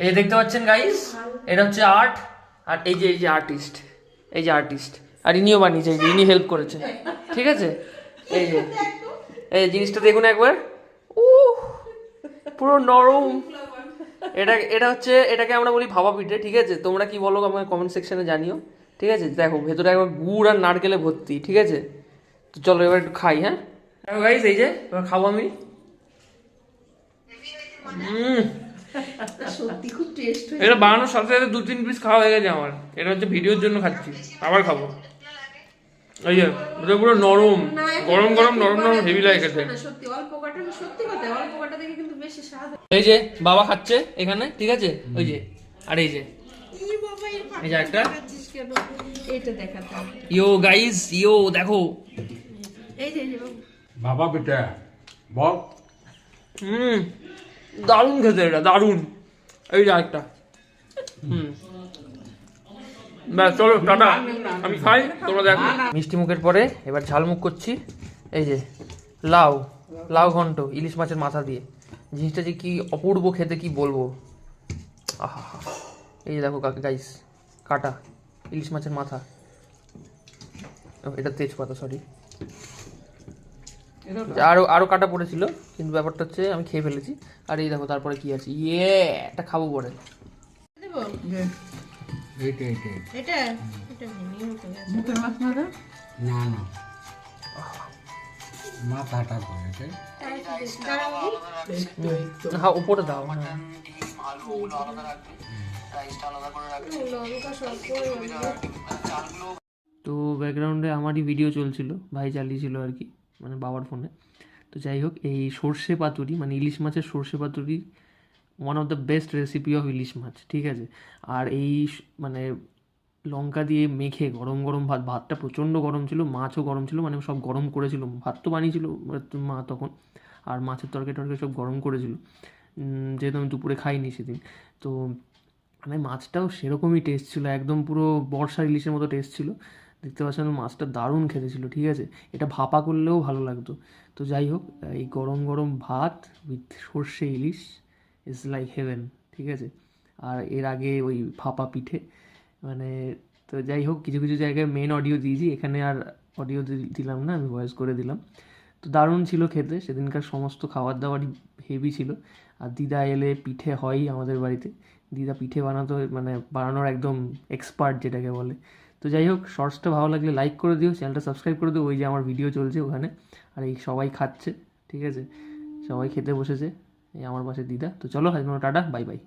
এই দেখতে পাচ্ছেন গাইস, এটা হচ্ছে আর্ট। আর এই যে আর্টিস্ট, এই যে আর্টিস্ট, আর ইনিও বানিয়েছে, ইনি হেল্প করেছে, ঠিক আছে। এই যে এই জিনিসটা দেখুন একবার, ও পুরো নরম। এটা হচ্ছে, এটাকে আমরা বলি ভাপা পিঠে, ঠিক আছে। তোমরা কি বলো আমাকে কমেন্ট সেকশনে জানিও, ঠিক আছে। দেখো ভেতরে একবার গুড় আর নারকেলে ভর্তি, ঠিক আছে। তো চলো এবার একটু খাই। হ্যাঁ দেখো গাইস, এই যে এবার খাবো আমি। সত্যি খুব টেস্ট হয়েছে। এটা বানানোর সাথে সাথে 2-3 পিস খাওয়া হয়ে গেছে আমার। এটা হচ্ছে ভিডিওর জন্য খাচ্ছি, আবার খাবো। এই যে এটা পুরো নরম, গরম গরম নরম নরম, হেভি লাগে খেতে। সত্যি অল্প কাটা, সত্যি কথা অল্প কাটা থেকে কিন্তু বেশি স্বাদ। এই যে বাবা খাচ্ছে এখানে, ঠিক আছে। ওই যে, আর এই যে এই যে একটা, এইটা দেখাতে হবে। ইয়ো গাইস, ইয়ো দেখো, এই যে বাবা পিঠা বল। দারুণ খেতে, এটা দারুণ। এই যে একটা, ব্যাস চলো টাটা, আমি খাই, তোমরা দেখো। মিষ্টি মুখের পরে এবার ঝালমুখ করছি। এই যে লাউ, লাউ ঘন্ট ইলিশ মাছের মাথা দিয়ে, জিনিসটা যে কি অপূর্ব খেতে কি বলবো। আহা, এই যে দেখো কাকে গাইস, কাটা ইলিশ মাছের মাথা, এটা তেজপাতা, সরি। আরো আরো কাটা পড়েছিল, কিন্তু ব্যাপারটা হচ্ছে আমি খেয়ে ফেলেছি। আর এই দেখো তারপরে কি আছে, ইয়ে একটা খাবো পরে। দেবো এইটা এইটা এটা, এটা ভেঙে উঠে গেছে। মুখের মাছ না দাও? না না মাথাটা করেছে। হ্যাঁ উপরে দাও, হ্যাঁ। তো ব্যাকগ্রাউন্ডে আমারই ভিডিও চলছিল, ভাই চালিয়েছিল আর কি, মানে বাবার ফোনে। তো যাই হোক, এই সর্ষে পাতুরি মানে ইলিশ মাছের সর্ষে পাতুরি one of the best recipe of ilish মাছ, ঠিক আছে। আর এই মানে লঙ্কা দিয়ে মেখে গরম গরম ভাত, ভাতটা প্রচণ্ড গরম ছিল, মাছও গরম ছিল, মানে সব গরম করেছিল। ভাত তো বানিয়েছিল মা তখন, আর মাছের তরকারি টরকারি সব গরম করেছিল, যেহেতু আমি দুপুরে খাইনি সেদিন। তো মানে মাছটাও সেরকমই টেস্ট ছিল, একদম পুরো বর্ষার ইলিশের মতো টেস্ট ছিল। দেখতে পাচ্ছেন মাছটা দারুণ খেতে ছিল, ঠিক আছে। এটা ভাপা করলেও ভালো লাগতো। তো যাই হোক, এই গরম গরম ভাত উইথ সর্ষে ইলিশ ইজ লাইক হেভেন, ঠিক আছে। আর এর আগে ওই ভাপা পিঠে, মানে তো যাই হোক, কিছু কিছু জায়গায় মেন অডিও দিয়েছি, এখানে আর অডিও দিলাম না, আমি ভয়েস করে দিলাম। তো দারুণ ছিল খেতে, সেদিনকার সমস্ত খাবার দাবারই হেভি ছিল। আর দিদা এলে পিঠে হয়ই আমাদের বাড়িতে, দিদা পিঠে বানাতো, মানে বানানোর একদম এক্সপার্ট যেটাকে বলে। তো যাই হোক, শর্টসটা ভালো লাগলে লাইক করে দিও, চ্যানেলটা সাবস্ক্রাইব করে দিও, ওই যে আমার ভিডিও চলছে ওখানে। আর এই সবাই খাচ্ছে, ঠিক আছে, সবাই খেতে বসেছে, এই আমার পাশে দিদা। তো চলো আজকে টাটা, বাই বাই।